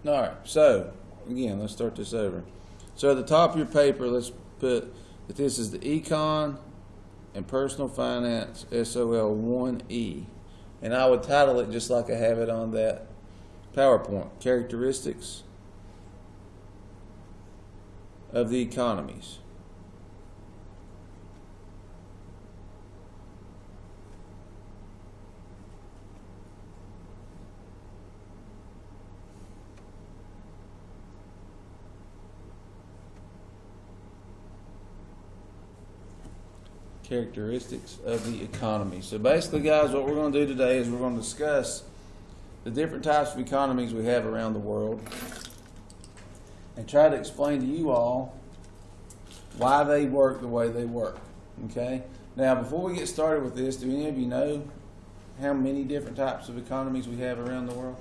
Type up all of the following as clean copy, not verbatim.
All right, so again, let's start this over. So at the top of your paper, let's put that this is the Econ and Personal Finance SOL 1E. And I would title it just like I have it on that PowerPoint, Characteristics of the Economies. Characteristics of the economy. So basically, guys, what we're going to do today is we're going to discuss the different types of economies we have around the world and try to explain to you all why they work the way they work. Okay? Now, before we get started with this, do any of you know how many different types of economies we have around the world?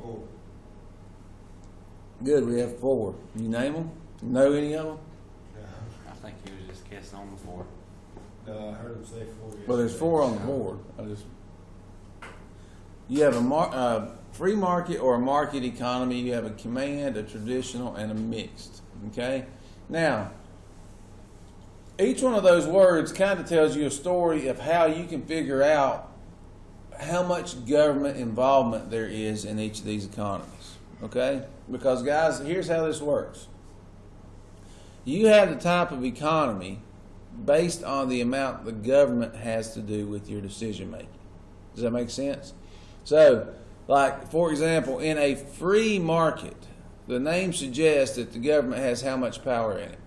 4. Good, we have 4. You name them? Know any of them? I think he was just guessing on the 4. No, I heard him say 4. Well, there's 4 on the board. You have a free market or a market economy. You have a command, a traditional, and a mixed. Okay? Now, each one of those words kind of tells you a story of how you can figure out how much government involvement there is in each of these economies. Okay? Because, guys, here's how this works. You have the type of economy based on the amount the government has to do with your decision making. Does that make sense? So, like, for example, in a free market, the name suggests that the government has how much power in it?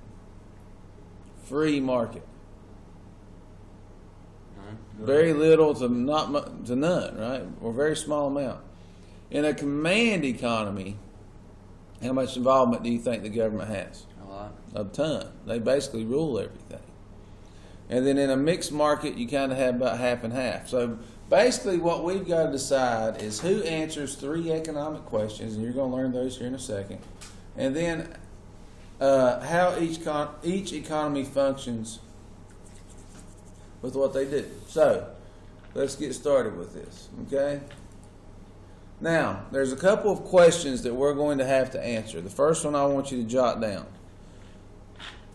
Free market. Very little to none, right? Or very small amount. In a command economy, how much involvement do you think the government has? A lot. A ton. They basically rule everything. And then in a mixed market, you kind of have about half and half. So basically what we've got to decide is who answers 3 economic questions, and you're going to learn those here in a second. And then how each economy functions with what they do. So let's get started with this, okay? Now, there's a couple of questions that we're going to have to answer. The first one I want you to jot down.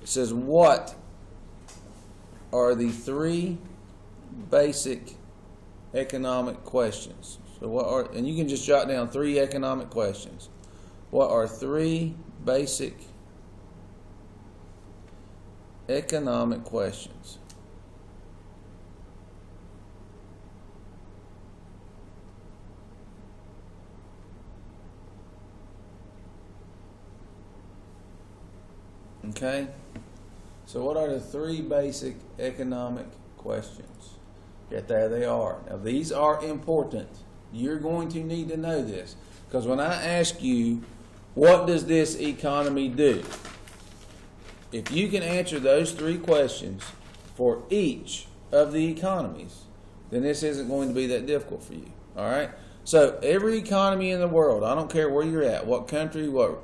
It says, what are the 3 basic economic questions? So and you can just jot down 3 economic questions. What are 3 basic economic questions? Okay? So what are the 3 basic economic questions? Yet there they are. Now these are important. You're going to need to know this. Because when I ask you, what does this economy do? If you can answer those 3 questions for each of the economies, then this isn't going to be that difficult for you. Alright? So every economy in the world, I don't care where you're at, what country, what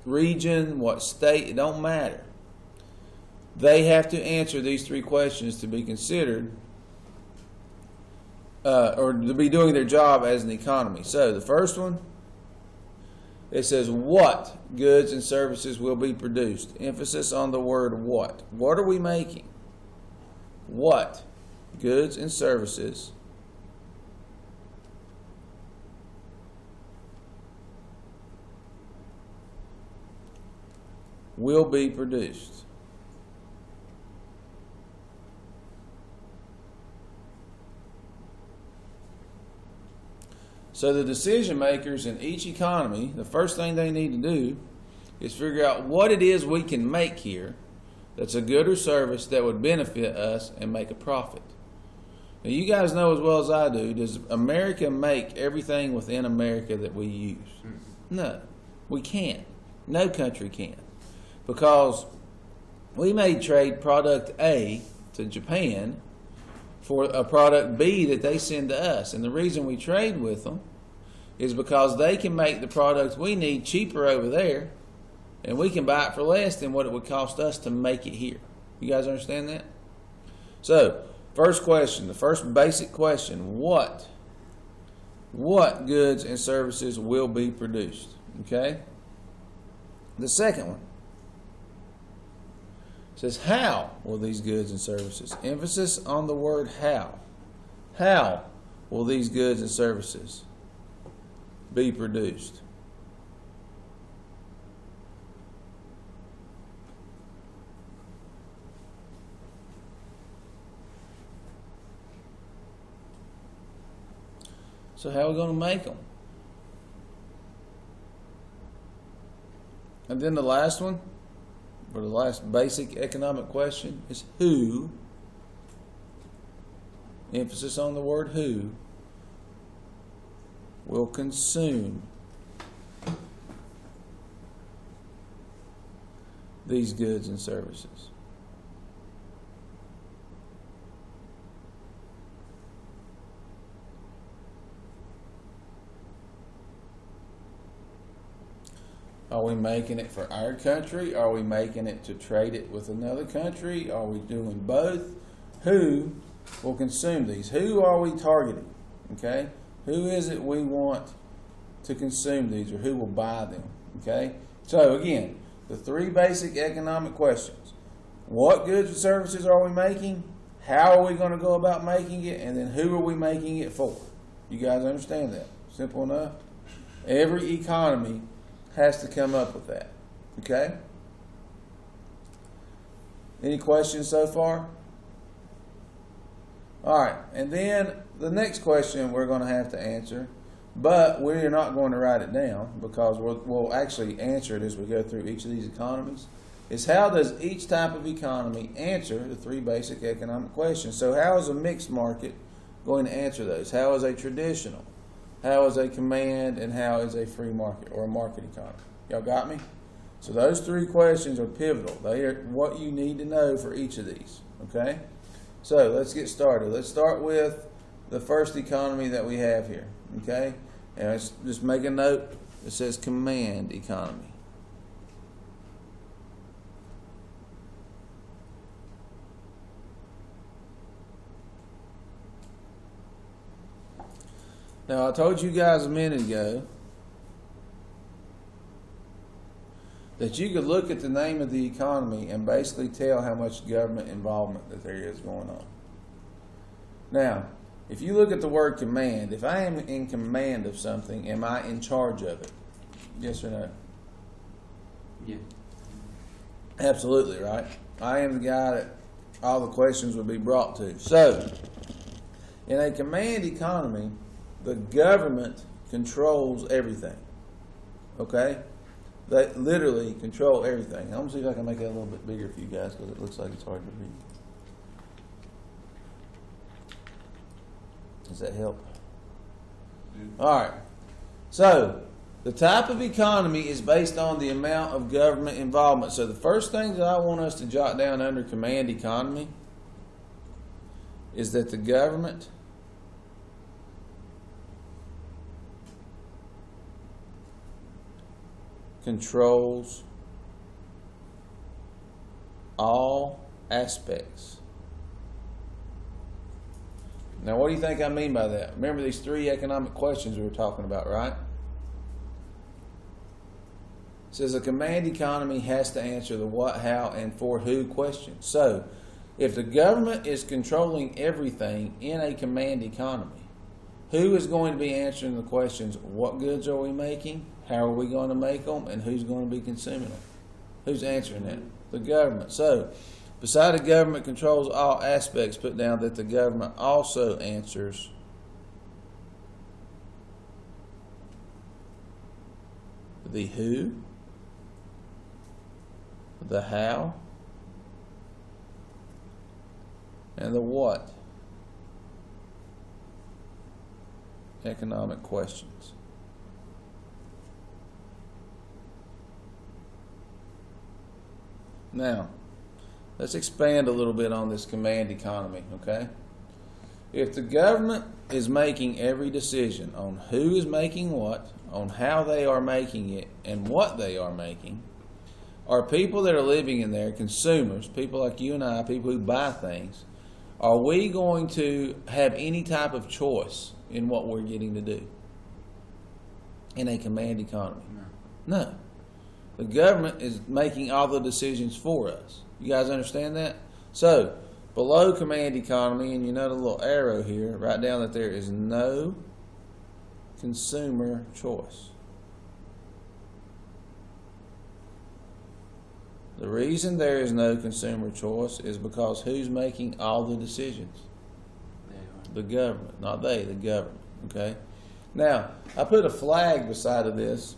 region, what state, it don't matter. They have to answer these 3 questions to be considered or to be doing their job as an economy. So the first one, it says what goods and services will be produced. Emphasis on the word what. What are we making? What goods and services will be produced? So the decision makers in each economy, the first thing they need to do is figure out what it is we can make here that's a good or service that would benefit us and make a profit. Now you guys know as well as I do, does America make everything within America that we use? No, we can't. No country can. Because we may trade product A to Japan for a product B that they send to us. And the reason we trade with them is because they can make the product we need cheaper over there, and we can buy it for less than what it would cost us to make it here. You guys understand that? So, first question, the first basic question, what goods and services will be produced? Okay? The second one says, how will these goods and services? Emphasis on the word how. How will these goods and services be produced? So how are we going to make them? And then the last one, or the last basic economic question, is who, emphasis on the word who, will consume these goods and services. Are we making it for our country? Are we making it to trade it with another country? Are we doing both? Who will consume these? Who are we targeting? Okay? Who is it we want to consume these, or who will buy them? Okay? So again, the three basic economic questions. What goods and services are we making? How are we going to go about making it? And then who are we making it for? You guys understand that? Simple enough? Every economy has to come up with that. Okay? Any questions so far? All right. And then the next question we're going to have to answer, but we're not going to write it down because we'll actually answer it as we go through each of these economies, is how does each type of economy answer the three basic economic questions? So how is a mixed market going to answer those? How is a traditional? How is a command, and how is a free market or a market economy? Y'all got me? So those three questions are pivotal. They are what you need to know for each of these. Okay? So let's get started. Let's start with the first economy that we have here. Okay? And let's just make a note. It says command economy. Now, I told you guys a minute ago that you could look at the name of the economy and basically tell how much government involvement that there is going on. Now, if you look at the word command, if I am in command of something, am I in charge of it? Yes or no? Yeah. Absolutely, right? I am the guy that all the questions would be brought to. So, in a command economy, the government controls everything. Okay? They literally control everything. I'm going to see if I can make that a little bit bigger for you guys because it looks like it's hard to read. Does that help? All right. So, the type of economy is based on the amount of government involvement. So, the first thing that I want us to jot down under command economy is that the government controls all aspects. Now, what do you think I mean by that? Remember these three economic questions we were talking about, right? It says a command economy has to answer the what, how, and for who questions. So, if the government is controlling everything in a command economy, who is going to be answering the questions, what goods are we making, how are we going to make them, and who's going to be consuming them? Who's answering that? The government. So, beside the government controls all aspects, put down that the government also answers the who, the how, and the what economic questions. Now, let's expand a little bit on this command economy, okay? If the government is making every decision on who is making what, on how they are making it, and what they are making, are people that are living in there, consumers, people like you and I, people who buy things, are we going to have any type of choice in what we're getting to do in a command economy? No. No. The government is making all the decisions for us. You guys understand that? So, below command economy, and you know the little arrow here, write down that there is no consumer choice. The reason there is no consumer choice is because who's making all the decisions? They are. The government, not they, the government. Okay. Now, I put a flag beside of this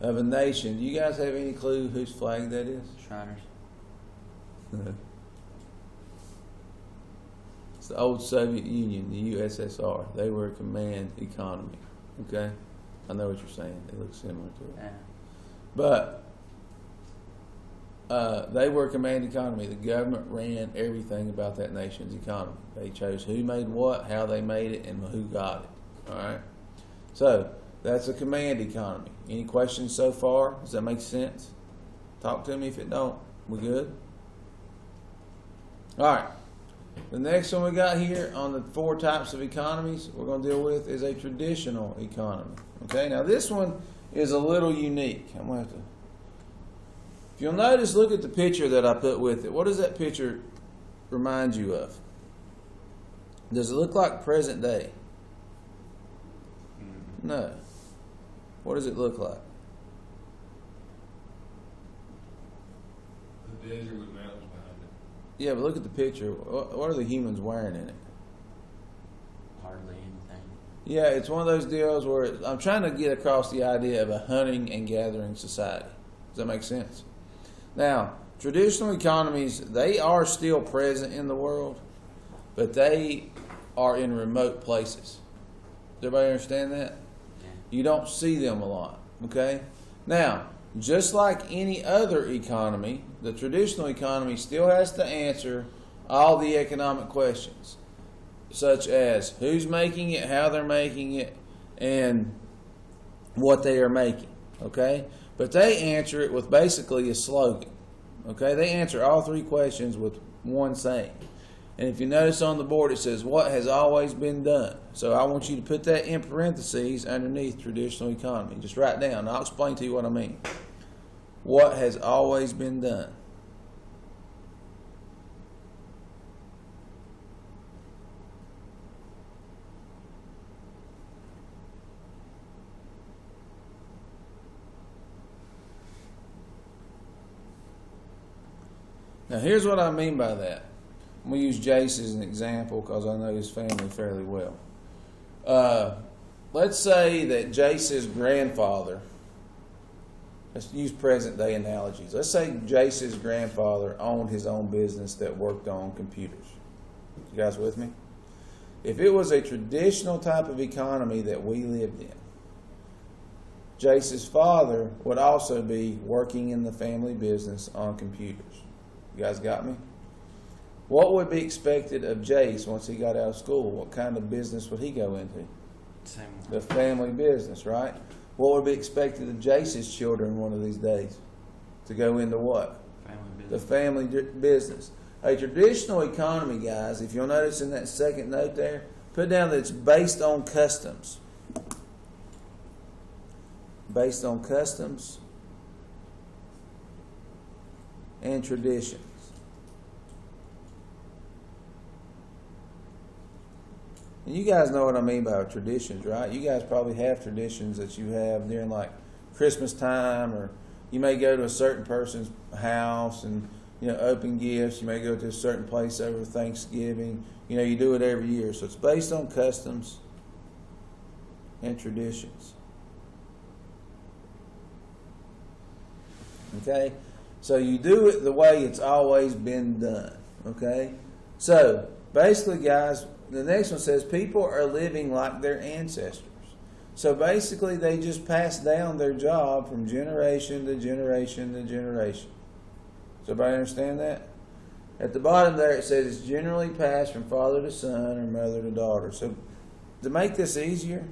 of a nation. Do you guys have any clue whose flag that is? Shriners. It's the old Soviet Union, the USSR. They were a command economy. Okay? I know what you're saying. It looks similar to it. Yeah. But they were a command economy. The government ran everything about that nation's economy. They chose who made what, how they made it, and who got it. All right? So, that's a command economy. Any questions so far? Does that make sense? Talk to me if it don't. We good? All right. The next one we got here on the 4 types of economies we're going to deal with is a traditional economy. Okay, now this one is a little unique. I'm going to have to. If you'll notice, look at the picture that I put with it. What does that picture remind you of? Does it look like present day? No. What does it look like? The desert with mountains behind it. Yeah, but look at the picture. What are the humans wearing in it? Hardly anything. Yeah, it's one of those deals where I'm trying to get across the idea of a hunting and gathering society. Does that make sense? Now, traditional economies, they are still present in the world, but they are in remote places. Does everybody understand that? Yeah. You don't see them a lot, okay? Now, just like any other economy, the traditional economy still has to answer all the economic questions, such as who's making it, how they're making it, and what they are making, okay? But they answer it with basically a slogan, okay? They answer all 3 questions with one saying. And if you notice on the board, it says, what has always been done? So I want you to put that in parentheses underneath traditional economy. Just write down. I'll explain to you what I mean. What has always been done? Now, here's what I mean by that. I'm going to use Jace as an example because I know his family fairly well. Let's say that Jace's grandfather, let's use present day analogies. Let's say Jace's grandfather owned his own business that worked on computers. You guys with me? If it was a traditional type of economy that we lived in, Jace's father would also be working in the family business on computers. You guys got me? What would be expected of Jace once he got out of school? What kind of business would he go into? Same one. The family business, right? What would be expected of Jace's children one of these days? To go into what? Family The business. family business. A traditional economy, guys, if you'll notice in that second note there, put down that it's based on customs. Based on customs and traditions. And you guys know what I mean by traditions, right? You guys probably have traditions that you have during like Christmas time, or you may go to a certain person's house and, you know, open gifts. You may go to a certain place over Thanksgiving. You know, you do it every year. So it's based on customs and traditions. Okay? So you do it the way it's always been done. Okay? So basically, guys, the next one says people are living like their ancestors. So basically, they just pass down their job from generation to generation to generation. Does everybody understand that? At the bottom there, it says it's generally passed from father to son or mother to daughter. So to make this easier,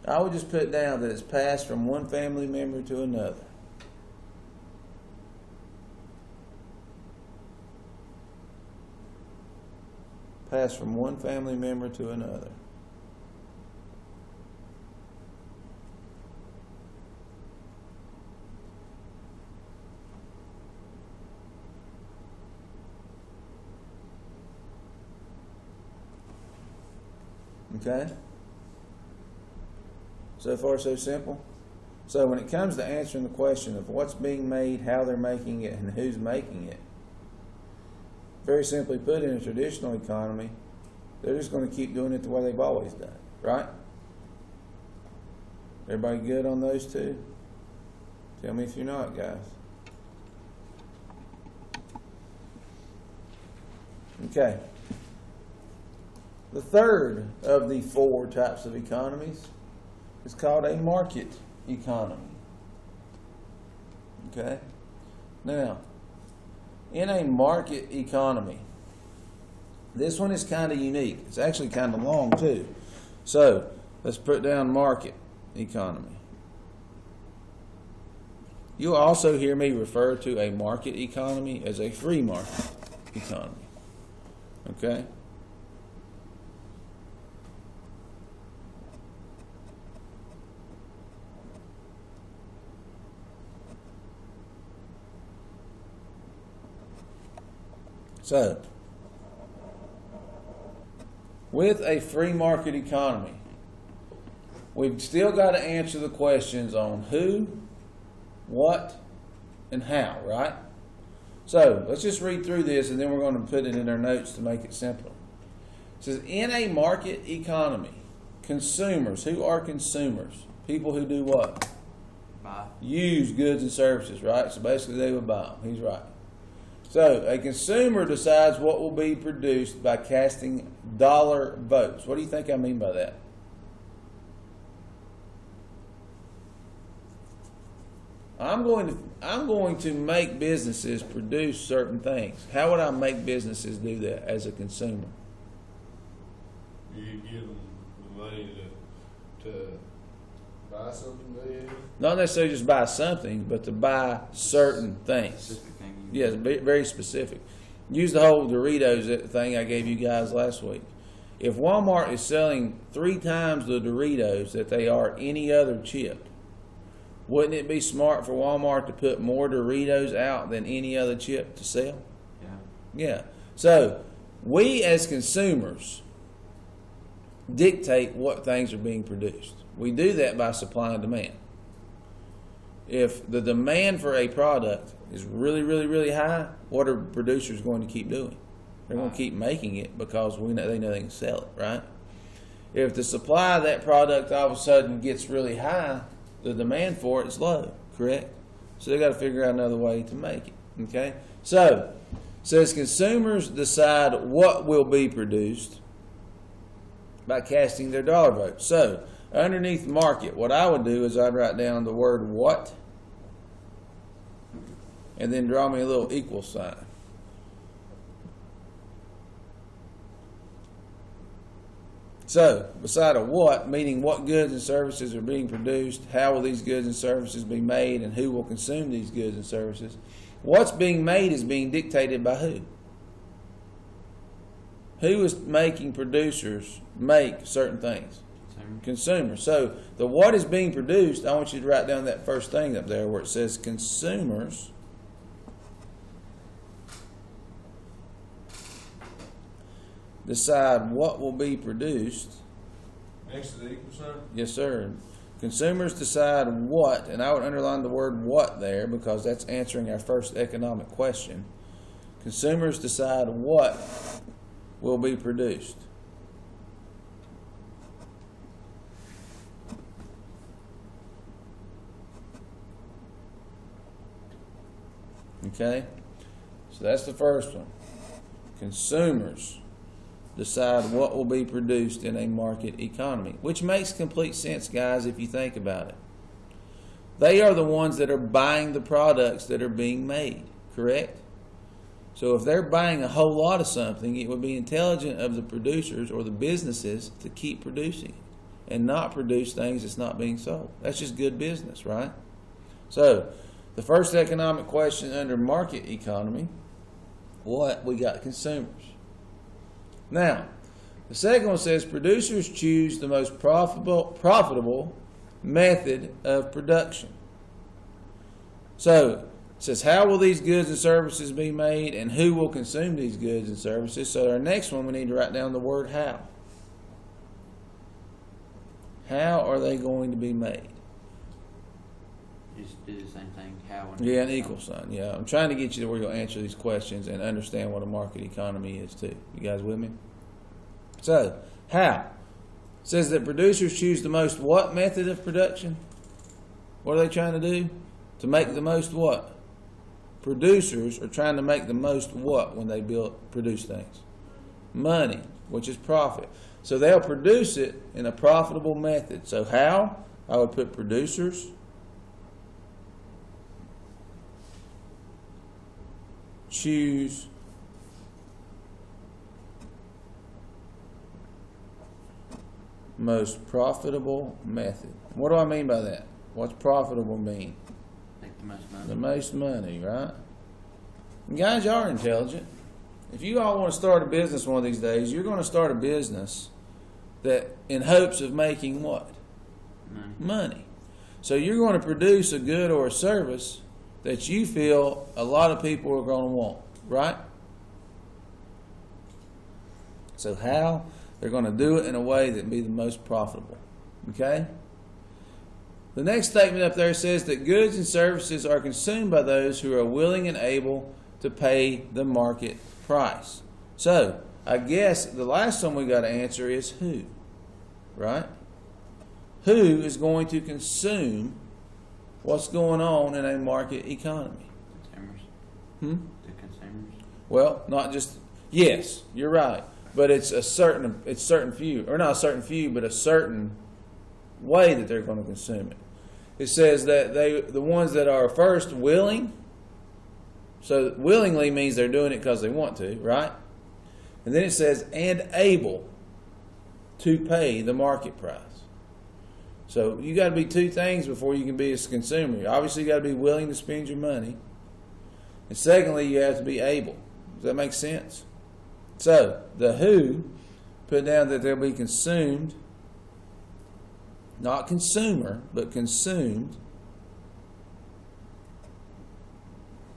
I would just put down that it's passed from one family member to another. Passed from one family member to another. Okay? So far, so simple. So when it comes to answering the question of what's being made, how they're making it, and who's making it, very simply put, in a traditional economy, they're just going to keep doing it the way they've always done it, right? Everybody good on those two? Tell me if you're not, guys. Okay. The third of the 4 types of economies is called a market economy. Okay? Now, in a market economy, this one is kind of unique. It's actually kind of long too. So, let's put down market economy. You'll also hear me refer to a market economy as a free market economy. Okay? So, with a free market economy, we've still got to answer the questions on who, what, and how, right? So, let's just read through this and then we're going to put it in our notes to make it simpler. It says, in a market economy, consumers, who are consumers? People who do what? Buy. Use goods and services, right? So basically they would buy them. He's right. So, a consumer decides what will be produced by casting dollar votes. What do you think I mean by that? I'm going to make businesses produce certain things. How would I make businesses do that as a consumer? You give them the money to buy something, do you? Not necessarily just buy something, but to buy certain things. Specific thing. Yes, very specific. Use the whole Doritos thing I gave you guys last week. If Walmart is selling 3 times the Doritos that they are any other chip, wouldn't it be smart for Walmart to put more Doritos out than any other chip to sell? Yeah. Yeah. So we as consumers dictate what things are being produced. We do that by supply and demand. If the demand for a product is really, really, really high, what are producers going to keep doing? They're going to keep making it because they know they can sell it, right? If the supply of that product all of a sudden gets really high, the demand for it is low, correct? So they got to figure out another way to make it, okay? So, it says consumers decide what will be produced by casting their dollar vote. So, underneath market, what I would do is I'd write down the word what and then draw me a little equal sign. So, beside a what, meaning what goods and services are being produced, how will these goods and services be made, and who will consume these goods and services, what's being made is being dictated by who? Who is making producers make certain things? Consumers. So, the what is being produced, I want you to write down that first thing up there where it says consumers decide what will be produced. Next to the equal sign? Yes, sir. Consumers decide what, and I would underline the word what there because that's answering our first economic question. Consumers decide what will be produced. Okay? So that's the first one. Consumers decide what will be produced in a market economy, which makes complete sense, guys, if you think about it. They are the ones that are buying the products that are being made, correct? So if they're buying a whole lot of something, it would be intelligent of the producers or the businesses to keep producing it and not produce things that's not being sold. That's just good business, right? So the first economic question under market economy, what? We got consumers. Now, the second one says producers choose the most profitable method of production. So, it says how will these goods and services be made and who will consume these goods and services. So our next one we need to write down the word how. How are they going to be made? Just do the same thing. How and Yeah, an equal sign. Yeah, I'm trying to get you to where you'll answer these questions and understand what a market economy is too. You guys with me? So, how? It says that producers choose the most what method of production? What are they trying to do? To make the most what? Producers are trying to make the most what when they produce things? Money, which is profit. So they'll produce it in a profitable method. So how? I would put producers choose most profitable method. What do I mean by that? What's profitable mean? make the most money. The most money, right? And guys, y'all are intelligent. If you all want to start a business one of these days, you're going to start a business that in hopes of making what? Money. Money. So you're going to produce a good or a service that you feel a lot of people are going to want, right? So how? They're going to do it in a way that be the most profitable. Okay? The next statement up there says that goods and services are consumed by those who are willing and able to pay the market price. So, I guess the last one we got to answer is who, right? Who is going to consume what's going on in a market economy? Consumers. The consumers. Well, not just, yes, you're right, but it's certain few, or not a certain few, but a certain way that they're going to consume it. It says that the ones that are first willing, so willingly means they're doing it because they want to, right? And then it says, and able to pay the market price. So you got to be two things before you can be a consumer. Obviously, you got to be willing to spend your money. And secondly, you have to be able. Does that make sense? So the who put down that they'll be consumed, not consumer, but consumed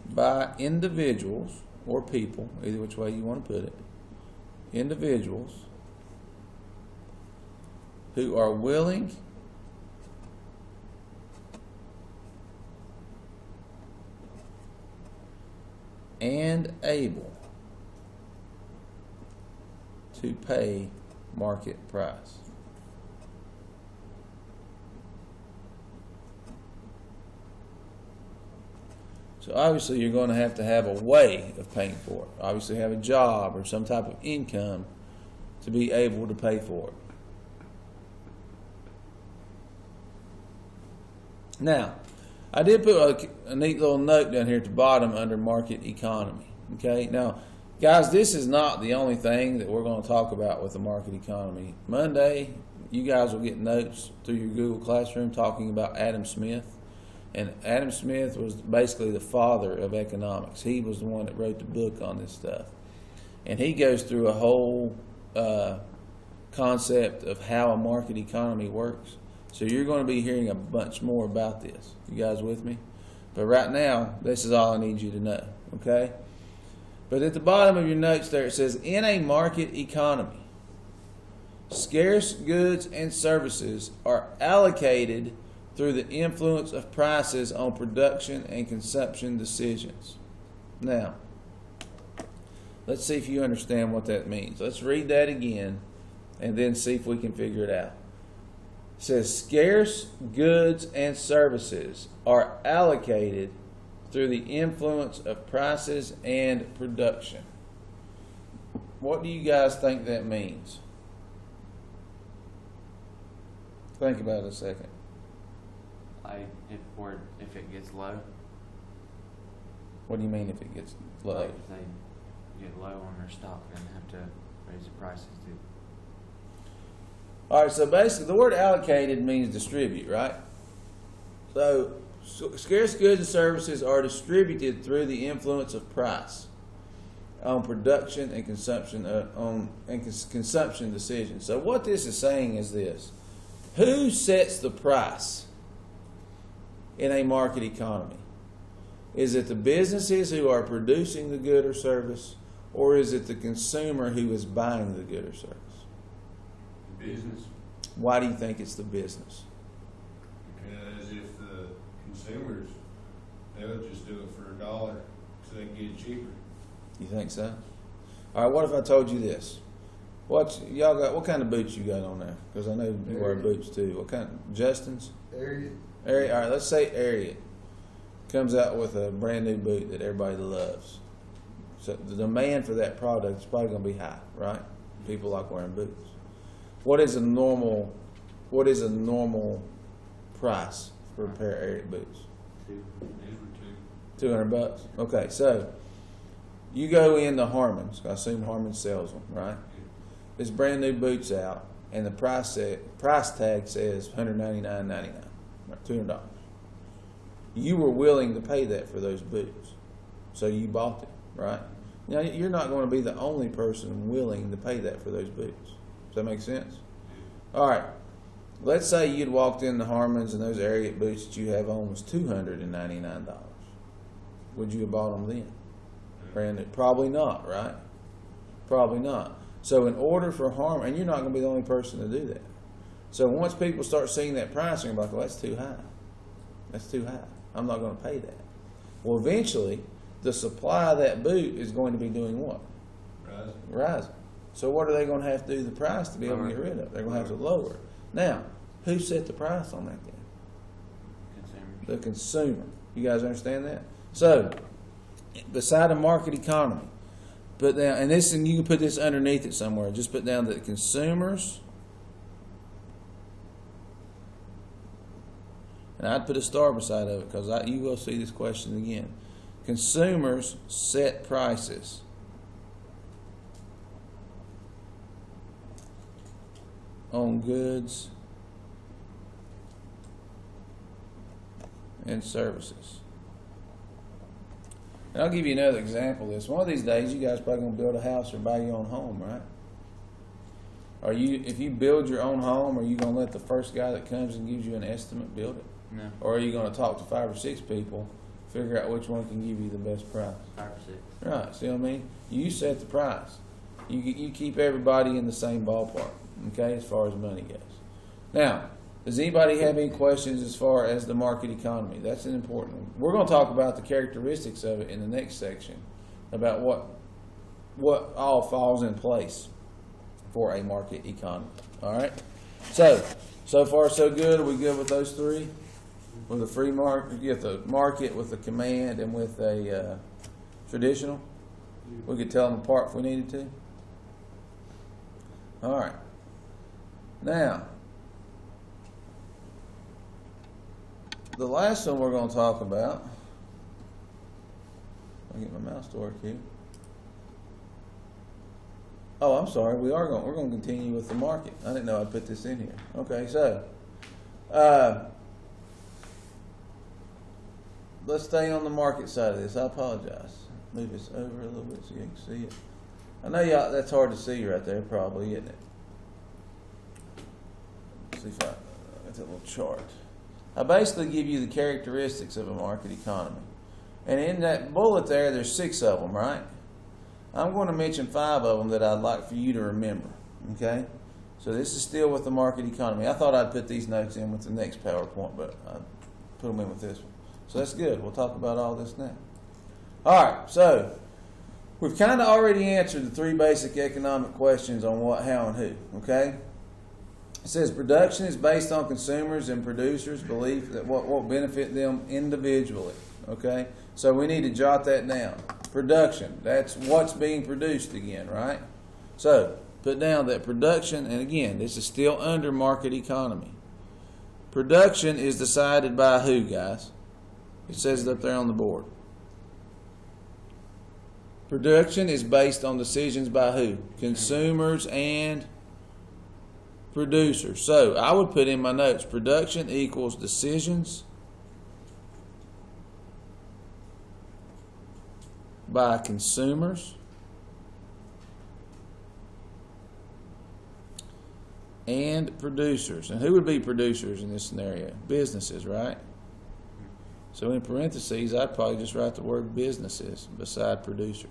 by individuals or people, either which way you want to put it, individuals who are willing and able to pay market price. So obviously you're going to have a way of paying for it. Obviously have a job or some type of income to be able to pay for it. Now, I did put a neat little note down here at the bottom under market economy. Okay, now guys, this is not the only thing that we're going to talk about with the market economy. Monday, you guys will get notes through your Google Classroom talking about Adam Smith. And Adam Smith was basically the father of economics. He was the one that wrote the book on this stuff. And he goes through a whole concept of how a market economy works. So you're going to be hearing a bunch more about this. You guys with me? But right now, this is all I need you to know. Okay? But at the bottom of your notes there, it says, in a market economy, scarce goods and services are allocated through the influence of prices on production and consumption decisions. Now, let's see if you understand what that means. Let's read that again and then see if we can figure it out. It says, scarce goods and services are allocated through the influence of prices and production. What do you guys think that means? Think about it a second. Like if it gets low, What do you mean if it gets low? like if they get low on their stock, then they have to raise the prices too. All right, so basically the word allocated means distribute, right? So scarce goods and services are distributed through the influence of price on production and consumption consumption decisions. So what this is saying is this: who sets the price in a market economy? Is it the businesses who are producing the good or service, or is it the consumer who is buying the good or service? Business. Why do you think it's the business? Because if the consumers, they'll just do it for $1 so they can get it cheaper. You think so? All right, what if I told you this? What kind of boots you got on there? Because I know you wear boots too. What kind? Justin's? Area. Ariat. All right, let's say Ariat comes out with a brand new boot that everybody loves. So the demand for that product is probably going to be high, right? People like wearing boots. What is a normal price for a pair of Ariat boots? $200. Okay, so you go into Harmon's. I assume Harmon sells them, right? This brand new boots out, and the price tag says $199.99, $200. You were willing to pay that for those boots, so you bought them, right? Now you're not going to be the only person willing to pay that for those boots. Does that make sense? All right. Let's say you'd walked into Harmon's and those Ariat boots that you have on was $299. Would you have bought them then? Brand new? Probably not, right? Probably not. So in order for Harmon, and you're not going to be the only person to do that. So once people start seeing that price, they're like, well, that's too high. That's too high. I'm not going to pay that. Well, eventually, the supply of that boot is going to be doing what? Rising. So what are they going to have to do to the price to be able to get rid of it? They're going to have to lower it. Now, who set the price on that then? Consumers. The consumer. You guys understand that? So, beside a market economy, put down, and you can put this underneath it somewhere. Just put down that consumers, and I'd put a star beside of it because you will see this question again. Consumers set prices. On goods and services. And I'll give you another example of this. One of these days, you guys are probably going to build a house or buy your own home, right? If you build your own home, are you going to let the first guy that comes and gives you an estimate build it? No. Or are you going to talk to 5 or 6 people, figure out which one can give you the best price? 5 or 6. Right, see what I mean? You set the price. You keep everybody in the same ballpark, okay, as far as money goes. Now, does anybody have any questions as far as the market economy? That's an important one. We're going to talk about the characteristics of it in the next section, about what all falls in place for a market economy. All right? So far so good. Are we good with those three? With a free market, you get the market with a command and with a traditional? We could tell them apart if we needed to. All right. Now, the last one we're going to talk about, I'll get my mouse to work here. Oh, I'm sorry. We're going to continue with the market. I didn't know I'd put this in here. Okay, so let's stay on the market side of this. I apologize. Move this over a little bit so you can see it. I know y'all, that's hard to see right there, probably, isn't it? Let's see if I got that little chart. I basically give you the characteristics of a market economy. And in that bullet there, there's 6 of them, right? I'm going to mention 5 of them that I'd like for you to remember, okay? So this is still with the market economy. I thought I'd put these notes in with the next PowerPoint, but I put them in with this one. So that's good. We'll talk about all this now. All right, so we've kind of already answered the 3 basic economic questions on what, how, and who, okay? It says production is based on consumers and producers' belief that what will benefit them individually, okay? So we need to jot that down. Production, that's what's being produced again, right? So put down that production, and again, this is still under market economy. Production is decided by who, guys? It says it up there on the board. Production is based on decisions by who? Consumers and producers. So I would put in my notes, production equals decisions by consumers and producers. And who would be producers in this scenario? Businesses, right? So in parentheses, I'd probably just write the word businesses beside producers.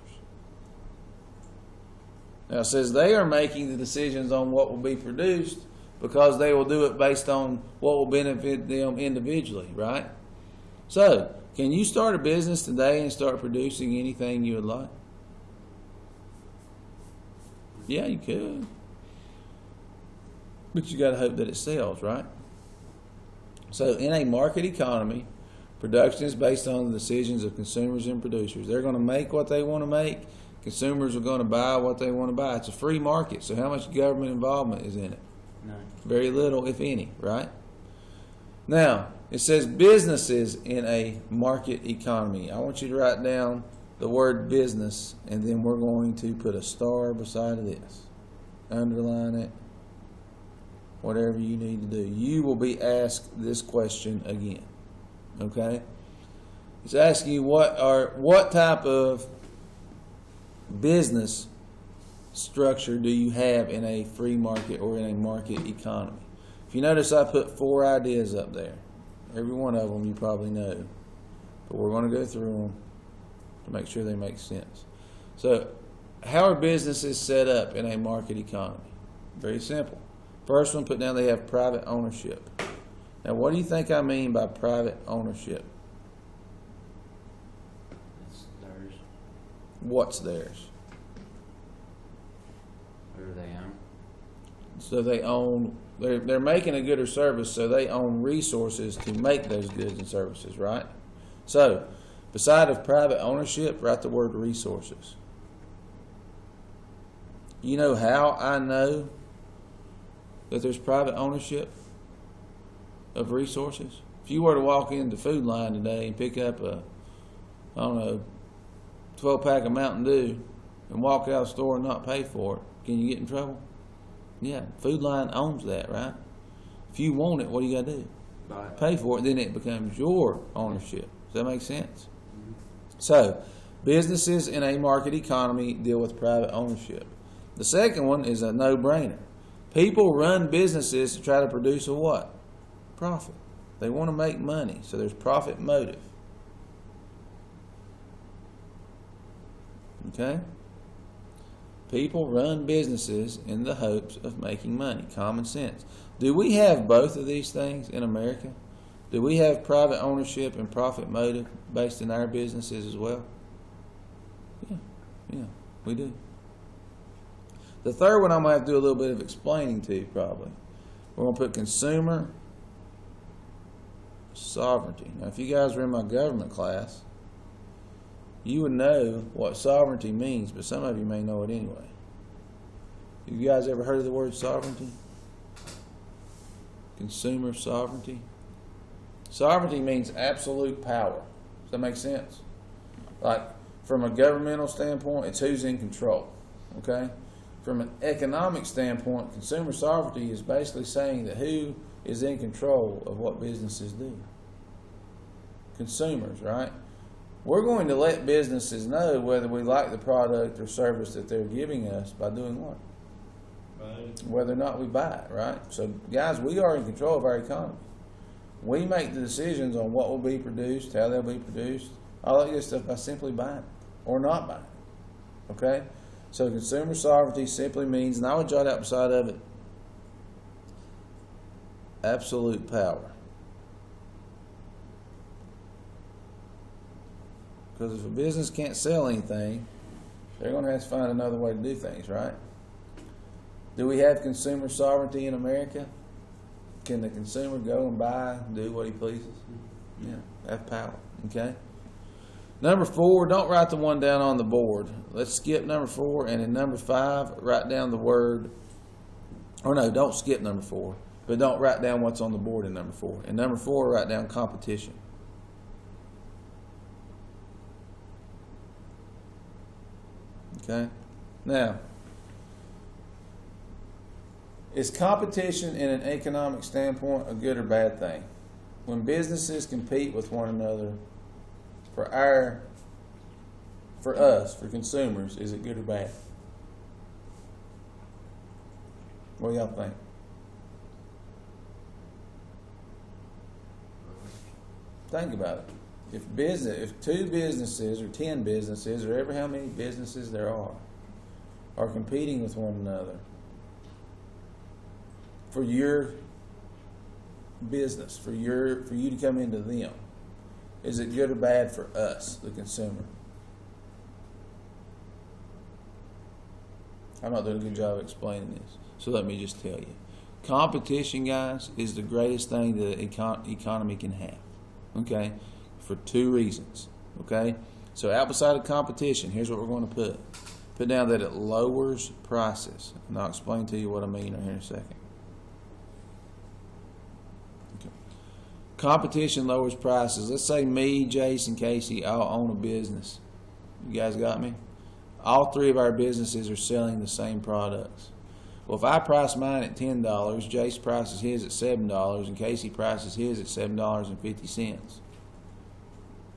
Now it says they are making the decisions on what will be produced because they will do it based on what will benefit them individually, right? So, can you start a business today and start producing anything you would like? Yeah, you could. But you got to hope that it sells, right? So, in a market economy, production is based on the decisions of consumers and producers. They're going to make what they want to make. Consumers are going to buy what they want to buy. It's a free market, so how much government involvement is in it? None. Very little, if any, right? Now, it says businesses in a market economy. I want you to write down the word business, and then we're going to put a star beside of this. Underline it. Whatever you need to do. You will be asked this question again. Okay? It's asking you what type of business structure do you have in a free market or in a market economy? If you notice, I put 4 ideas up there. Every one of them you probably know. But we're going to go through them to make sure they make sense. So, how are businesses set up in a market economy? Very simple. First one, put down they have private ownership. Now, what do you think I mean by private ownership? It's theirs. What's theirs? Whatever they own. So they own, they're making a good or service, so they own resources to make those goods and services, right? So, beside of private ownership, write the word resources. You know how I know that there's private ownership of resources? If you were to walk into Food Line today and pick up a, 12-pack of Mountain Dew and walk out of the store and not pay for it, can you get in trouble? Yeah, Food Line owns that, right? If you want it, what do you got to do? Buy it. Pay for it, then it becomes your ownership. Does that make sense? Mm-hmm. So, businesses in a market economy deal with private ownership. The second one is a no-brainer. People run businesses to try to produce a what? Profit. They want to make money, so there's profit motive. Okay? People run businesses in the hopes of making money. Common sense. Do we have both of these things in America? Do we have private ownership and profit motive based in our businesses as well? Yeah, we do. The third one I'm going to have to do a little bit of explaining to you probably. We're going to put consumer sovereignty. Now, if you guys were in my government class, you would know what sovereignty means, but some of you may know it anyway. Have you guys ever heard of the word sovereignty? Consumer sovereignty. Sovereignty means absolute power. Does that make sense? Like, from a governmental standpoint, it's who's in control. Okay? From an economic standpoint, consumer sovereignty is basically saying that who is in control of what businesses do. Consumers, right? We're going to let businesses know whether we like the product or service that they're giving us by doing what? Whether or not we buy it, right? So, guys, we are in control of our economy. We make the decisions on what will be produced, how they'll be produced, all that good stuff by simply buying or not buying. Okay? So, consumer sovereignty simply means, and I would jot out beside of it, absolute power. Because if a business can't sell anything, they're going to have to find another way to do things, right? Do we have consumer sovereignty in America? Can the consumer go and buy and do what he pleases? Yeah, have power, okay? Number 4, don't write the one down on the board. Let's skip number 4, and in number 5, write down the word, or no, don't skip number 4, but don't write down what's on the board in number 4. In number 4, write down competition. Okay? Now, is competition in an economic standpoint a good or bad thing? When businesses compete with one another for us, for consumers, is it good or bad? What do y'all think? Think about it. If 2 businesses or 10 businesses or ever how many businesses there are competing with one another, for your business, for you to come into them? Is it good or bad for us, the consumer? I'm not doing a good job of explaining this, so let me just tell you. Competition, guys, is the greatest thing the economy can have, okay, for two reasons, okay? So outside of competition, here's what we're going to put. Put down that it lowers prices, and I'll explain to you what I mean here in a second. Okay. Competition lowers prices. Let's say me, Jason, Casey, all own a business. You guys got me? All three of our businesses are selling the same products. Well, if I price mine at $10, Jace prices his at $7, and Casey prices his at $7.50.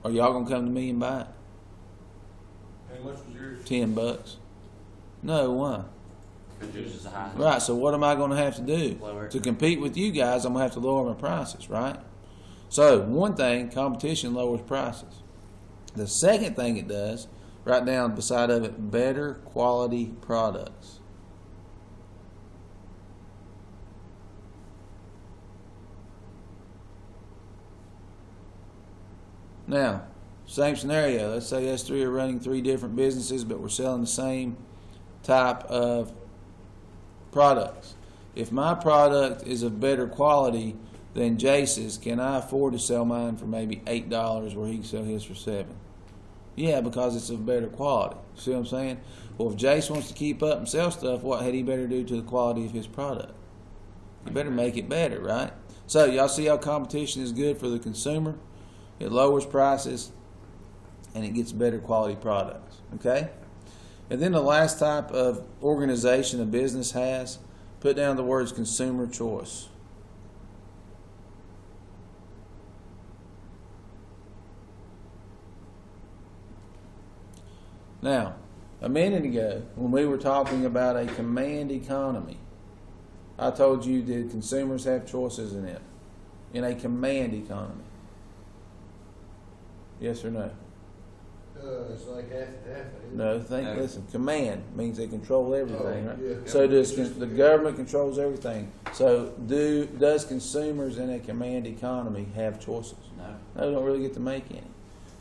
Are y'all gonna come to me and buy it? How much was yours? $10. No, why? Because yours is high. Right. So what am I gonna have to do Lower it. to compete with you guys? I'm gonna have to lower my prices, right? So one thing, competition lowers prices. The second thing it does, right down beside of it, better quality products. Now, same scenario. Let's say us three are running three different businesses, but we're selling the same type of products. If my product is of better quality than Jace's, can I afford to sell mine for maybe $8 where he can sell his for $7? Yeah, because it's of better quality. See what I'm saying? Well, if Jace wants to keep up and sell stuff, what had he better do to the quality of his product? He better make it better, right? So y'all see how competition is good for the consumer? It lowers prices and it gets better quality products. Okay? And then the last type of organization a business has, put down the words consumer choice. Now, a minute ago, when we were talking about a command economy, I told you that consumers have choices in it, in a command economy. Yes or no? It's like half and half. ain't it? No, No. listen, command means they control everything, Oh, right? yeah. So the government controls everything. So does consumers in a command economy have choices? No. No, they don't really get to make any.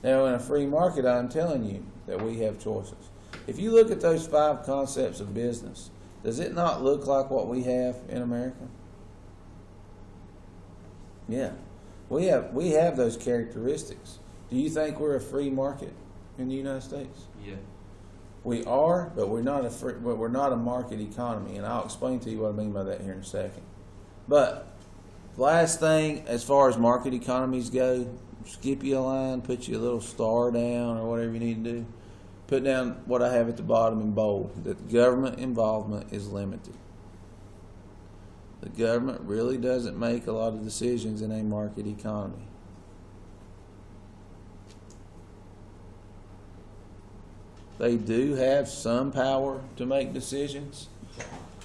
Now, in a free market, I'm telling you that we have choices. If you look at those 5 concepts of business, does it not look like what we have in America? Yeah, we have those characteristics. Do you think we're a free market in the United States? Yeah. We are, but we're not a market economy, and I'll explain to you what I mean by that here in a second. But last thing, as far as market economies go, skip you a line, put you a little star down or whatever you need to do. Put down what I have at the bottom in bold, that government involvement is limited. The government really doesn't make a lot of decisions in a market economy. They do have some power to make decisions,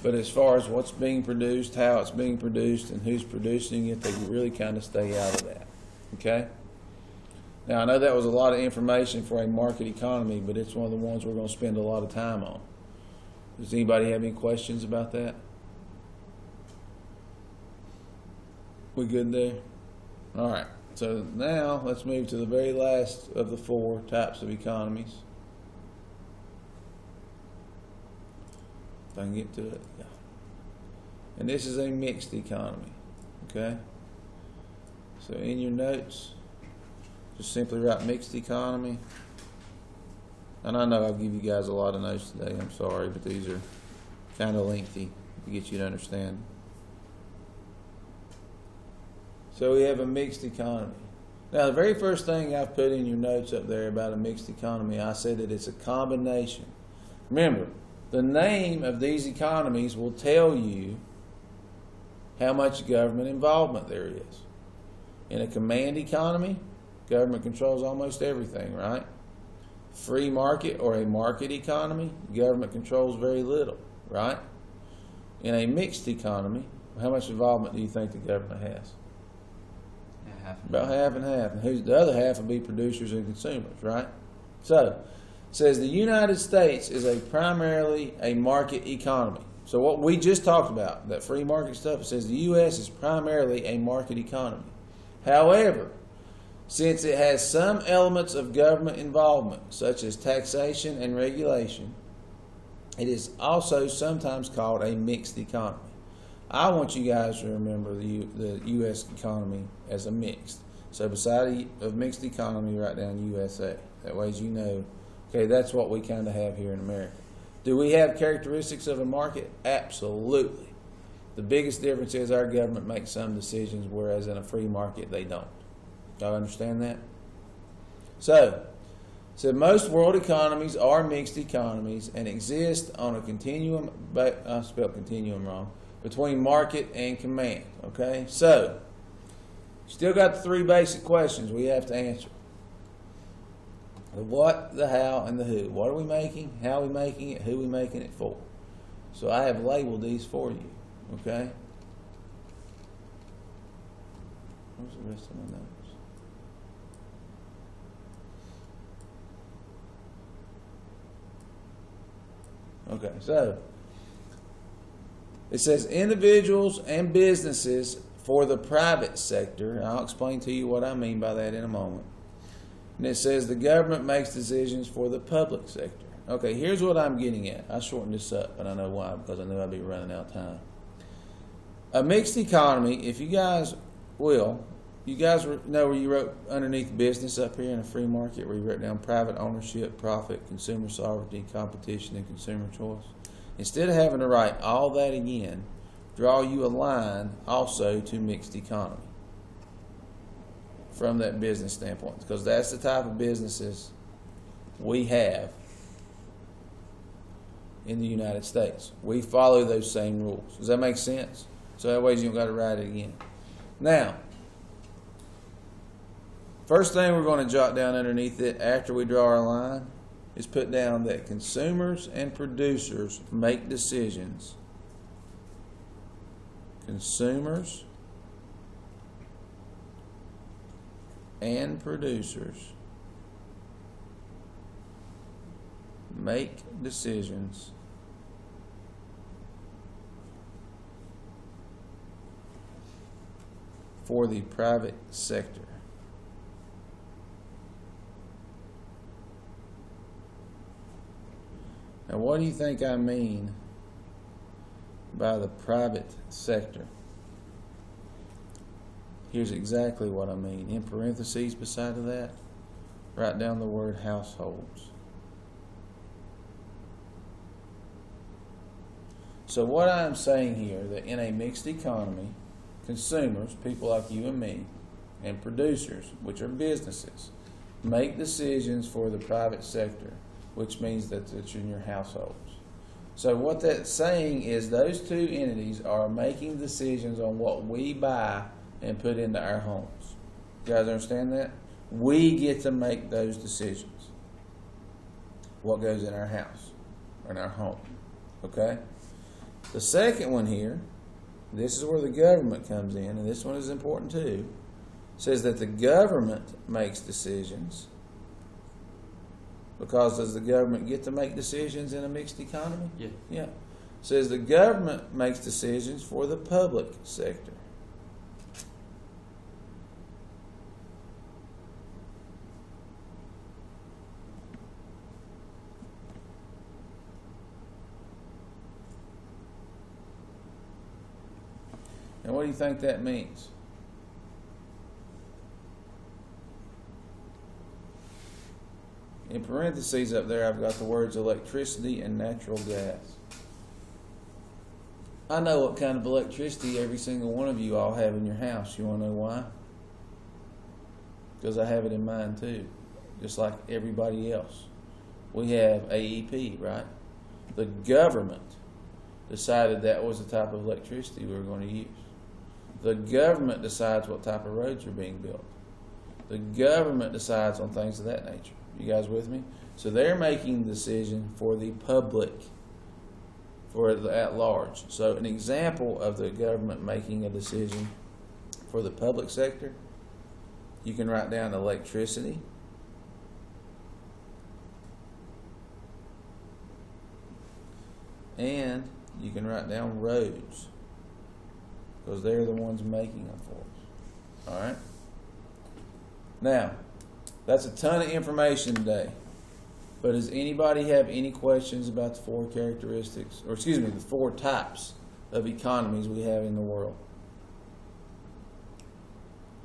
but as far as what's being produced, how it's being produced, and who's producing it, they really kind of stay out of that. Okay? Now, I know that was a lot of information for a market economy, but it's one of the ones we're going to spend a lot of time on. Does anybody have any questions about that? We good there? All right. So now let's move to the very last of the 4 types of economies. If I can get to it. Yeah. And this is a mixed economy. Okay? So in your notes, just simply write mixed economy. And I know I'll give you guys a lot of notes today. I'm sorry, but these are kind of lengthy to get you to understand. So we have a mixed economy. Now, the very first thing I've put in your notes up there about a mixed economy, I said that it's a combination. Remember, the name of these economies will tell you how much government involvement there is. In a command economy, government controls almost everything, right? Free market or a market economy, government controls very little, right? In a mixed economy, how much involvement do you think the government has? Yeah, half and About half and half. And who's the other half would be producers and consumers, right? So, it says the United States is primarily a market economy. So what we just talked about, that free market stuff, it says the U.S. is primarily a market economy. However, since it has some elements of government involvement, such as taxation and regulation, it is also sometimes called a mixed economy. I want you guys to remember the U.S. economy as a mixed. So beside a mixed economy, write down USA. That way you know, okay, that's what we kind of have here in America. Do we have characteristics of a market? Absolutely. The biggest difference is our government makes some decisions, whereas in a free market, they don't. Y'all understand that? So most world economies are mixed economies and exist on a continuum, I spelled continuum wrong, between market and command. Okay? So, still got the three basic questions we have to answer. The what, the how, and the who. What are we making? How are we making it? Who are we making it for? So I have labeled these for you. Okay? Where's the rest of my notes? Okay, so it says individuals and businesses for the private sector. I'll explain to you what I mean by that in a moment. And it says the government makes decisions for the public sector. Okay, here's what I'm getting at. I shortened this up, and I know why, because I knew I'd be running out of time. A mixed economy, if you guys will, you guys know where you wrote underneath business up here in a free market, where you wrote down private ownership, profit, consumer sovereignty, competition, and consumer choice. Instead of having to write all that again, draw you a line also to mixed economy from that business standpoint, because that's the type of businesses we have in the United States. We follow those same rules. Does that make sense? So that way you don't got to write it again. Now, first thing we're going to jot down underneath it after we draw our line is put down that consumers and producers make decisions. Consumers and producers make decisions for the private sector. Now, what do you think I mean by the private sector? Here's exactly what I mean. In parentheses beside of that, write down the word households. So what I'm saying here, that in a mixed economy, consumers, people like you and me, and producers, which are businesses, make decisions for the private sector, which means that it's in your households. So what that's saying is those two entities are making decisions on what we buy and put into our homes. You guys understand that? We get to make those decisions. What goes in our house or in our home. Okay? The second one here, this is where the government comes in, and this one is important too. It says that the government makes decisions. Because does the government get to make decisions in a mixed economy? Yeah. Yeah. It says the government makes decisions for the public sector. And what do you think that means? In parentheses up there, I've got the words electricity and natural gas. I know what kind of electricity every single one of you all have in your house. You want to know why? Because I have it in mine too, just like everybody else. We have AEP, right? The government decided that was the type of electricity we were going to use. The government decides what type of roads are being built. The government decides on things of that nature. You guys with me? So they're making the decision for the public, for the at large. So an example of the government making a decision for the public sector, you can write down electricity, and you can write down roads, because they're the ones making them for us. All right? Now, that's a ton of information today. But does anybody have any questions about the four characteristics, or excuse me, the four types of economies we have in the world?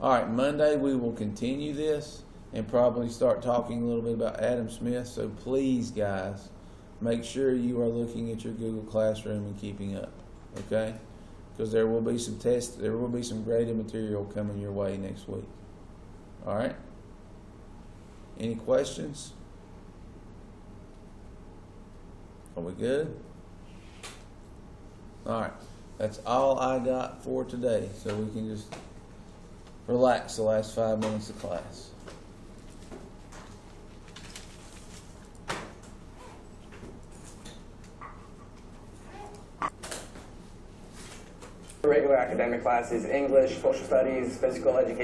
All right, Monday we will continue this and probably start talking a little bit about Adam Smith. So please, guys, make sure you are looking at your Google Classroom and keeping up, okay? Because there will be some tests, there will be some graded material coming your way next week. All right? Any questions? Are we good? All right. That's all I got for today. So we can just relax the last 5 minutes of class. Regular academic classes, English, social studies, physical education.